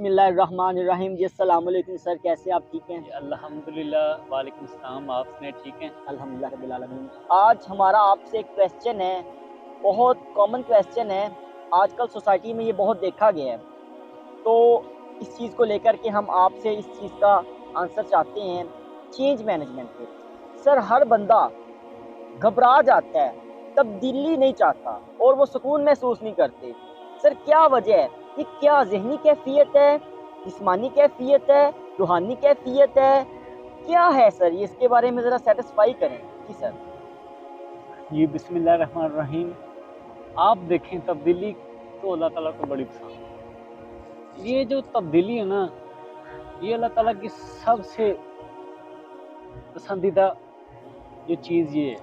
बिस्मिल्लाहिर्रहमानिर्रहीम जी। अस्सलाम वालेकुम सर, कैसे आप? ठीक हैं? अल्हम्दुलिल्लाह, वालेकुम सलाम। आप सुनाए, ठीक हैं? अल्हम्दुलिल्लाह रब्बिल आलमीन। आज हमारा आपसे एक क्वेश्चन है, बहुत कॉमन क्वेश्चन है। आजकल सोसाइटी में ये बहुत देखा गया है, तो इस चीज़ को लेकर के हम आपसे इस चीज़ का आंसर चाहते हैं, चेंज मैनेजमेंट पे। सर, हर बंदा घबरा जाता है, तब्दीली नहीं चाहता और वो सुकून महसूस नहीं करते। सर, क्या वजह है? ये क्या ज़हनी कैफ़ियत है, जिस्मानी कैफ़ियत है, रूहानी कैफ़ियत है? क्या है सर ये? इसके बारे में ज़रा सैटिस्फाई करें। जी सर। जी, बिस्मिल्लाहिर्रहमानिर्रहीम। आप देखें, तब्दीली तो अल्लाह ताला को बड़ी पसंद है। ये जो तब्दीली है ना, ये अल्लाह ताला की सबसे पसंदीदा जो चीज़ ये है।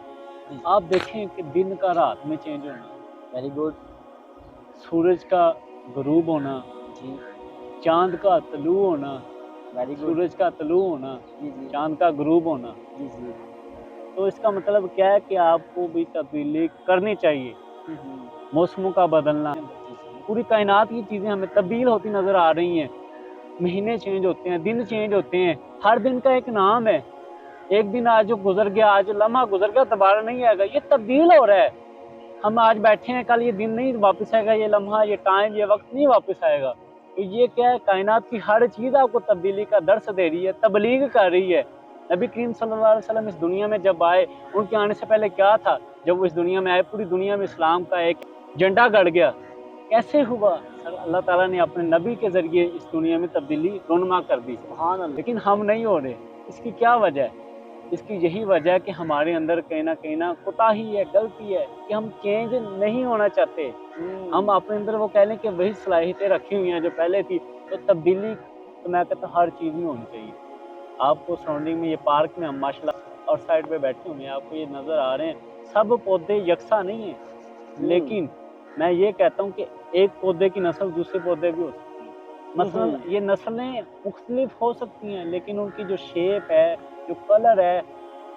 जी, आप देखें कि दिन का रात में चेंज होना, वेरी गुड। सूरज का गुरूब होना, जी, चाँद का तलू होना, वेरी गुड। सूरज का तलू होना, जी, जी। चाँद का गुरूब होना। जी, जी। तो इसका मतलब क्या है कि आपको भी तब्दीली करनी चाहिए। हुँ, हुँ। मौसमों का बदलना, जी, जी। पूरी कायनात की चीज़ें हमें तब्दील होती नज़र आ रही हैं। महीने चेंज होते हैं, दिन चेंज होते हैं, हर दिन का एक नाम है। एक दिन आज जो गुज़र गया, आज जो लम्हा गुज़र गया दोबारा नहीं आएगा, ये तब्दील हो रहा है। हम आज बैठे हैं, कल ये दिन नहीं वापस आएगा, ये लम्हा, ये टाइम, ये वक़्त नहीं वापस आएगा। तो ये क्या है, कायनात की हर चीज़ आपको तब्दीली का दर्स दे रही है, तबलीग कर रही है। नबी करीम सल्लल्लाहु अलैहि वसल्लम इस दुनिया में जब आए, उनके आने से पहले क्या था? जब वो इस दुनिया में आए, पूरी दुनिया में इस्लाम का एक झंडा गड़ गया। कैसे हुआ? सर, अल्लाह ताला ने अपने नबी के ज़रिए इस दुनिया में तब्दीली रोनुमा कर दी। सुभान अल्लाह। लेकिन हम नहीं हो रहे। इसकी क्या वजह है? इसकी यही वजह है कि हमारे अंदर कहीं न कोताही है, गलती है कि हम चेंज नहीं होना चाहते। हम हुँ। अपने अंदर वो कह लें कि वही सलाहियतें रखी हुई हैं जो पहले थी, तो तब्दीली तो मैं कहता हूँ हर चीज़ में होनी चाहिए। आपको सराउंडिंग में ये पार्क में हम माशाल्लाह और साइड पे बैठे हुए हैं, आपको ये नज़र आ रहे हैं, सब पौधे यकसा नहीं हैं। हुँ। लेकिन मैं ये कहता हूँ कि एक पौधे की नस्ल दूसरे पौधे भी हो सकती है। हुँ, मसलन हुँ। ये नस्लें मुख्तलिफ हो सकती हैं, लेकिन उनकी जो शेप है, जो कलर है,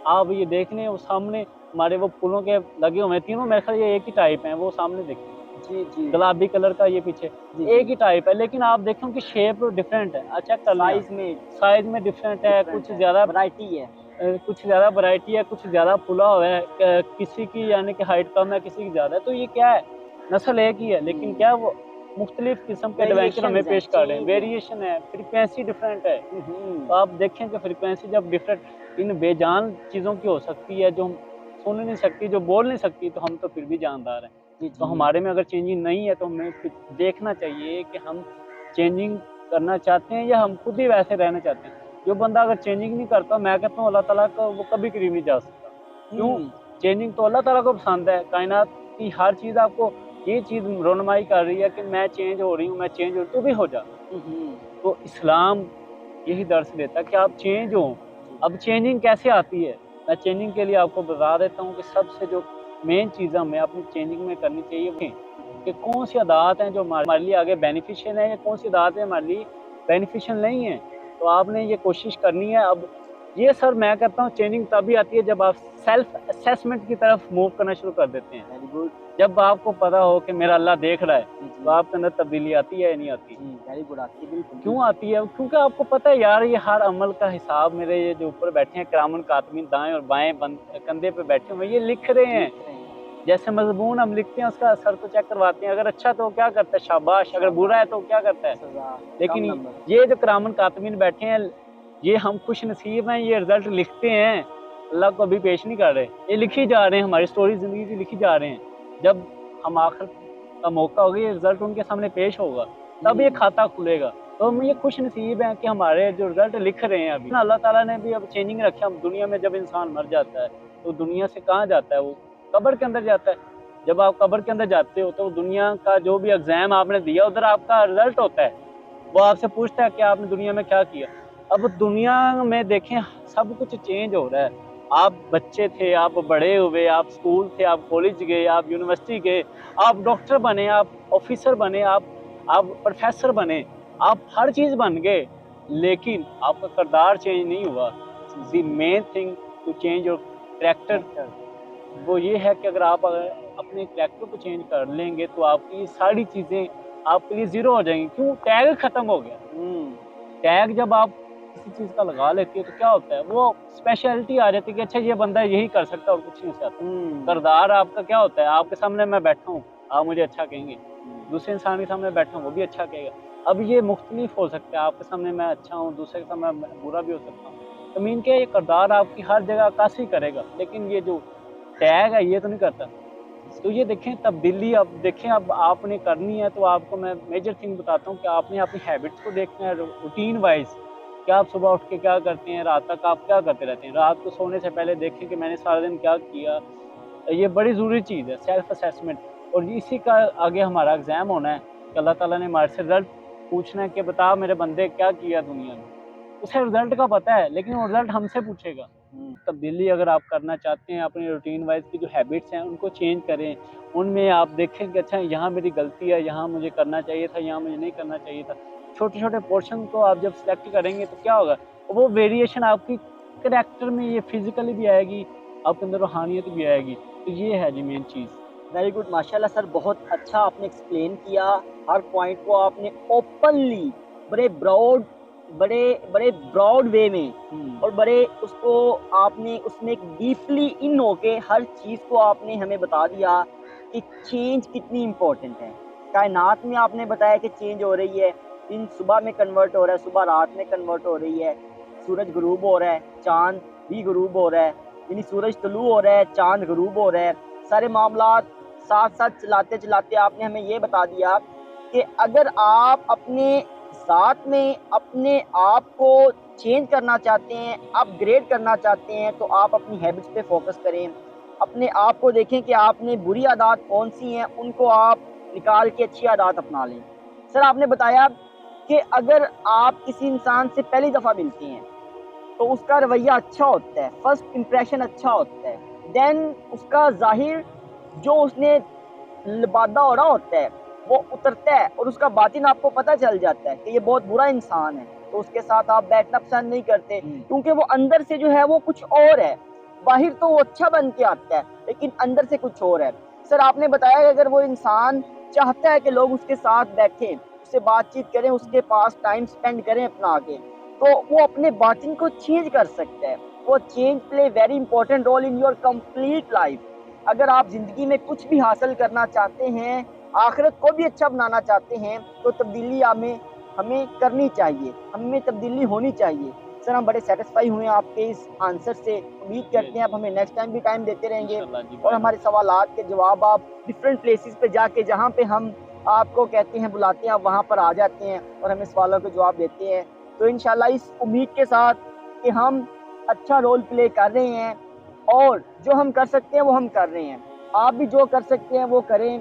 आप ये देख लें वो सामने हमारे वो फूलों के लगे हुए हैं, तीनों मेरे ख्याल ये एक ही टाइप हैं, वो सामने देखें। जी, जी। गुलाबी कलर का ये पीछे, जी, एक जी। ही टाइप है, लेकिन आप देखें उनकी शेप डिफरेंट है। चेक कर लें आप, साइज़ में साइज़ में डिफरेंट है, डिफरेंट कुछ है, ज़्यादा वैरायटी है। कुछ ज़्यादा वैरायटी है, कुछ ज़्यादा फूला हुआ है, किसी की यानी कि हाइट कम है, किसी की ज़्यादा है। तो ये क्या है? नस्ल एक ही है, लेकिन हुँ। क्या है वो मुख्तलिफ किस्म के एडवेंचर हमें वेरिएशंस हैं, पेश कर रहे हैं। चेंज है। वेरिएशन है, फ्रीक्वेंसी डिफरेंट है। हुँ, तो हुँ। आप देखें कि फ्रीक्वेंसी जब डिफरेंट इन बेजान चीज़ों की हो सकती है, जो हम सुन नहीं सकती, जो बोल नहीं सकती, तो हम तो फिर भी जानदार हैं। जी, तो जी। हमारे में अगर चेंजिंग नहीं है, तो हमें फिर देखना चाहिए कि हम चेंजिंग करना चाहते हैं या हम खुद ही वैसे रहना चाहते हैं। जो बंदा अगर चेंजिंग नहीं करता, मैं कहता हूँ अल्लाह ताला का वो कभी करीब नहीं जा सकता। क्यों? हुँ। चेंजिंग तो अल्लाह ताला को पसंद है। कायनात की हर चीज़ आपको ये चीज़ रोनमाई कर रही है कि मैं चेंज हो रही हूँ, मैं चेंज हो रही हूँ, तू भी हो जा। हुँ, हुँ। तो इस्लाम यही दर्स देता है कि आप चेंज हो। जी। अब चेंजिंग कैसे आती है? मैं चेंजिंग के लिए आपको बता देता हूँ कि सबसे जो मेन चीज़ हमें अपनी चेंजिंग में करनी चाहिए वो हुँ, कि हुँ। कौन सी आदत हैं जो हमारे लिए आगे बेनिफिशियल है या कौन सी आदतें हमारे लिए बेनिफिशियल नहीं है। तो आपने ये कोशिश करनी है। अब ये सर मैं कहता हूँ चेंजिंग तभी आती है जब आप सेल्फ असेसमेंट की तरफ मूव करना शुरू कर देते हैं। Very good. जब आपको पता हो कि मेरा अल्लाह देख रहा है, जी, तो जी। आपके अंदर तब्दीली आती है या नहीं आती? जी, वेरी गुड आती है, बिल्कुल, क्यों बिल्कुल। आती है? क्योंकि आपको पता है यार, ये हर अमल का हिसाब मेरे ये जो ऊपर बैठे हैं किरामन कातिबीन, दाएँ और बाएँ कंधे पे बैठे हुए हैं, ये लिख रहे हैं। लिख रहे हैं। जैसे मज़मून हम लिखते हैं, उसका असर तो चेक करवाते हैं। अगर अच्छा तो क्या करता है? शाबाश। अगर बुरा है शाबाश, तो क्या करता है? सज़ा, कम लेकिन नंबर। ये जो किरामन कातिबीन बैठे हैं, ये हम खुश नसीब हैं, ये रिज़ल्ट लिखते हैं। अल्लाह को अभी पेश नहीं कर रहे। ये लिखी जा रहे हैं, हमारी स्टोरी ज़िंदगी की लिखी जा रहे हैं। जब हम आखिर का मौका होगा, ये रिज़ल्ट उनके सामने पेश होगा, तब ये हुँ, खाता खुलेगा। तो हम ये हुँ। खुश नसीब हैं कि हमारे जो रिज़ल्ट लिख रहे हैं अभी। अल्लाह ताला ने भी अब चेंजिंग रखा। हम दुनिया में जब इंसान मर जाता है, तो दुनिया से कहाँ जाता है वो? कब्र के अंदर जाता है। जब आप कब्र के अंदर जाते हो, तो दुनिया का जो भी एग्ज़ाम आपने दिया, उधर आपका रिज़ल्ट होता है। वो आपसे पूछता है कि आपने दुनिया में क्या किया? अब दुनिया में देखें, सब कुछ चेंज हो रहा है। आप बच्चे थे, आप बड़े हुए, आप स्कूल थे, आप कॉलेज गए, आप यूनिवर्सिटी गए, आप डॉक्टर बने, आप ऑफ़िसर बने, आप प्रोफ़ेसर बने, आप हर चीज़ बन गए, लेकिन आपका किरदार चेंज नहीं हुआ। जी, द जी। Main thing to change your character, character. वो ये है कि अगर आप अपने कैरेक्टर को चेंज कर लेंगे, तो आपकी ये सारी चीज़ें آپ کے لیے زیرو ہو جائیں گی. کیوں؟ ٹیگ ختم ہو گیا. ٹیگ جب آپ کسی چیز کا لگا لیتی ہے تو کیا ہوتا ہے, وہ اسپیشلٹی آ جاتی ہے کہ اچھا یہ بندہ یہی کر سکتا ہے اور کچھ نہیں سے آتا. کردار آپ کا کیا ہوتا ہے, آپ کے سامنے میں بیٹھا ہوں آپ مجھے اچھا کہیں گے, دوسرے انسان کے سامنے بیٹھا ہوں وہ بھی اچھا کہے گا. اب یہ مختلف ہو سکتا ہے, آپ کے سامنے میں اچھا ہوں, دوسرے کے سامنے میں برا بھی ہو سکتا ہوں. تو مین کہ یہ کردار آپ کی ہر جگہ عکاسی کرے گا, لیکن یہ جو ٹیگ ہے یہ تو نہیں کرتا. تو یہ دیکھیں تبدیلی اب دیکھیں اب آپ نے کرنی ہے تو آپ کو میں میجر تھنگ بتاتا ہوں کہ آپ نے اپنی ہیبٹس کو دیکھنا ہے روٹین وائز. کیا آپ صبح اٹھ کے کیا کرتے ہیں, رات تک آپ کیا کرتے رہتے ہیں, رات کو سونے سے پہلے دیکھیں کہ میں نے سارا دن کیا کیا. یہ بڑی ضروری چیز ہے سیلف اسیسمنٹ, اور اسی کا آگے ہمارا ایگزام ہونا ہے کہ اللہ تعالیٰ نے ہمارے سے رزلٹ پوچھنا ہے کہ بتا میرے بندے کیا کیا دنیا میں. اسے رزلٹ کا پتہ ہے لیکن وہ رزلٹ ہم سے پوچھے گا. تبدیلی اگر آپ کرنا چاہتے ہیں اپنی روٹین وائز کی جو ہیبٹس ہیں ان کو چینج کریں, ان میں آپ دیکھیں کہ اچھا یہاں میری غلطی ہے, یہاں مجھے کرنا چاہیے تھا, یہاں مجھے نہیں کرنا چاہیے تھا. چھوٹے چھوٹے پورشن کو آپ جب سلیکٹ کریں گے تو کیا ہوگا, وہ ویریشن آپ کی کریکٹر میں یہ فزیکلی بھی آئے گی, آپ کے اندر روحانیت بھی آئے گی. تو یہ ہے جی مین چیز. ویری گڈ, ماشاء اللہ سر, بہت اچھا آپ نے ایکسپلین کیا. ہر پوائنٹ کو آپ نے اوپنلی بڑے براڈ وے میں اور بڑے اس کو آپ نے اس میں ڈیپلی ان ہو کے ہر چیز کو آپ نے ہمیں بتا دیا کہ چینج کتنی امپورٹنٹ ہے. کائنات میں آپ نے بتایا کہ چینج ہو رہی ہے, دن صبح میں کنورٹ ہو رہا ہے, صبح رات میں کنورٹ ہو رہی ہے, سورج غروب ہو رہا ہے, چاند بھی غروب ہو رہا ہے, یعنی سورج طلوع ہو رہا ہے, چاند غروب ہو رہا ہے. سارے معاملات ساتھ ساتھ چلاتے چلاتے آپ نے ہمیں یہ بتا دیا کہ اگر آپ اپنے ذات میں اپنے آپ کو چینج کرنا چاہتے ہیں, اپ گریڈ کرنا چاہتے ہیں, تو آپ اپنی ہیبٹس پہ فوکس کریں. اپنے آپ کو دیکھیں کہ آپ نے بری عادات کون سی ہیں, ان کو آپ نکال کے اچھی عادات اپنا لیں. سر آپ نے بتایا کہ اگر آپ کسی انسان سے پہلی دفعہ ملتے ہیں تو اس کا رویہ اچھا ہوتا ہے, فرسٹ امپریشن اچھا ہوتا ہے, دین اس کا ظاہر جو اس نے لبادہ ہو رہا ہوتا ہے وہ اترتا ہے, اور اس کا باطن آپ کو پتہ چل جاتا ہے کہ یہ بہت برا انسان ہے, تو اس کے ساتھ آپ بیٹھنا پسند نہیں کرتے کیونکہ وہ اندر سے جو ہے وہ کچھ اور ہے. باہر تو وہ اچھا بن کے آتا ہے لیکن اندر سے کچھ اور ہے. سر آپ نے بتایا کہ اگر وہ انسان چاہتا ہے کہ لوگ اس کے ساتھ بیٹھیں, اس سے بات چیت کریں, اس کے پاس ٹائم سپینڈ کریں اپنا آگے, تو وہ اپنے باطن کو چینج کر سکتا ہے. وہ change play very important role in your complete life. اگر آپ زندگی میں کچھ بھی حاصل کرنا چاہتے ہیں, آخرت کو بھی اچھا بنانا چاہتے ہیں, تو تبدیلی ہمیں کرنی چاہیے, ہمیں تبدیلی ہونی چاہیے. سر ہم بڑے سیٹسفائی ہوئے ہیں آپ کے اس آنسر سے. امید کرتے ہیں آپ ہمیں نیکسٹ ٹائم بھی ٹائم دیتے رہیں گے, اور ہمارے سوالات کے جواب آپ ڈفرینٹ پلیسز پہ جا کے, جہاں پہ ہم آپ کو کہتے ہیں بلاتے ہیں, آپ وہاں پر آ جاتے ہیں اور ہمیں سوالوں کے جواب دیتے ہیں. تو انشاءاللہ اس امید کے ساتھ کہ ہم اچھا رول پلے کر رہے ہیں اور جو ہم کر سکتے ہیں وہ ہم کر رہے ہیں, آپ بھی جو کر سکتے ہیں وہ کریں.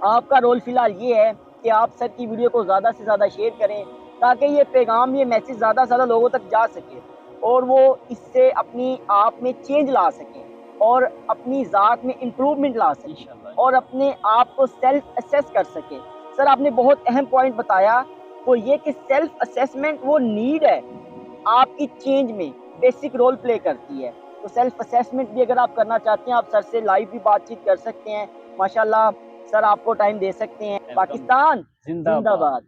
آپ کا رول فی الحال یہ ہے کہ آپ سر کی ویڈیو کو زیادہ سے زیادہ شیئر کریں تاکہ یہ پیغام, یہ میسیج زیادہ سے زیادہ لوگوں تک جا سکے اور وہ اس سے اپنی آپ میں چینج لا سکیں اور اپنی ذات میں امپروومنٹ لا سکیں اور اپنے آپ کو سیلف اسیس کر سکیں. سر آپ نے بہت اہم پوائنٹ بتایا, وہ یہ کہ سیلف اسیسمنٹ وہ نیڈ ہے آپ کی چینج میں, بیسک رول پلے کرتی ہے. تو سیلف اسیسمنٹ بھی اگر آپ کرنا چاہتے ہیں آپ سر سے لائیو بھی بات چیت کر سکتے ہیں. ماشاءاللہ سر آپ کو ٹائم دے سکتے ہیں. پاکستان زندہ زندہ باد. باد.